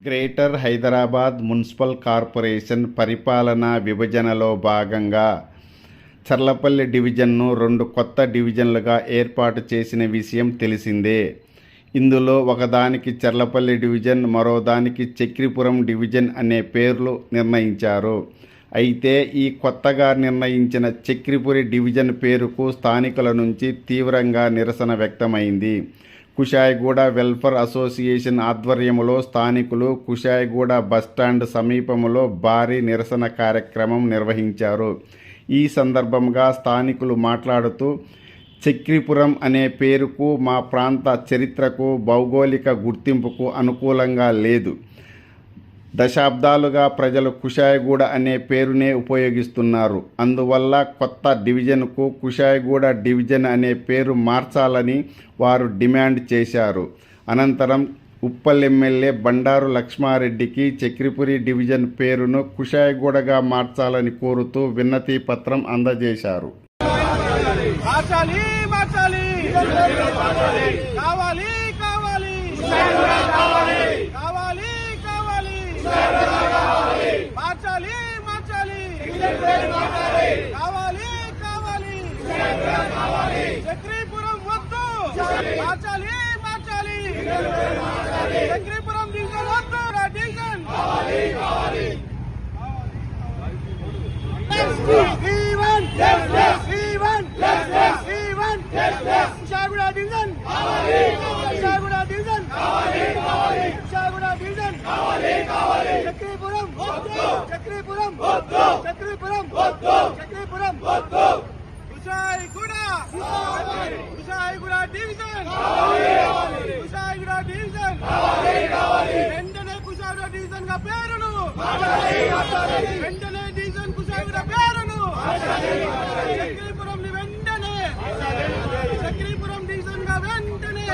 Greater Hyderabad municipal corporation పరిపాలనా విభజనలో భాగంగా చర్లపల్లి డివిజన్ను 2 కొత్త డివిజన్లుగా ఏర్పాటు చేసిన విషయం తెలిసిందే. ఇందులో ఒకదానికి చర్లపల్లి డివిజన్, మరోదానికి చక్రీపురం డివిజన్ అనే పేర్లు నిర్ణయించారు. అయితే ఈ కొత్తగా నిర్ణయించిన చక్రీపురి డివిజన్ పేరుకు స్థానికుల నుంచి తీవ్రంగా నిరసన వ్యక్తమైంది. కుషాయిగూడ వెల్ఫేర్ అసోసియేషన్ ఆధ్వర్యంలో స్థానికులు కుషాయిగూడ బస్టాండ్ సమీపంలో భారీ నిరసన కార్యక్రమం నిర్వహించారు. ఈ సందర్భంగా స్థానికులు మాట్లాడుతూ, చక్రీపురం అనే పేరుకు మా ప్రాంత చరిత్రకు, భౌగోళిక గుర్తింపుకు అనుకూలంగా లేదు. దశాబ్దాలుగా ప్రజలు కుషాయిగూడ అనే పేరునే ఉపయోగిస్తున్నారు. అందువల్ల కొత్త డివిజన్కు కుషాయిగూడ డివిజన్ అనే పేరు మార్చాలని వారు డిమాండ్ చేశారు. అనంతరం ఉప్పల్ ఎమ్మెల్యే బండారు లక్ష్మారెడ్డికి చక్రీపురి డివిజన్ పేరును కుషాయిగూడగా మార్చాలని కోరుతూ విన్నతి పత్రం అందజేశారు. చక్రీపురం వద్దు, మార్చాలి మార్చాలి. చక్రీపురం డివిజన్ వద్దు, division Kushaiguda division, Kushaiguda division, Kushaiguda division. Chakripuram వద్దు, చక్రీపురం వద్దు, చక్రీపురం వద్దు, చక్రీపురం వద్దు. Kushaiguda, Kushaiguda division, Kushaiguda division. వెంటనే కుషాయిగూడ డివిజన్ గా పేరును, వెంటనే డివిజన్ కుషాయిగూడ పేరును. చక్రీపురం వెంటనే, చక్రీపురం డివిజన్ గా వెంటనే,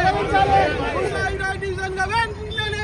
కుషాయిగూడ డివిజన్ గా వెంటనే.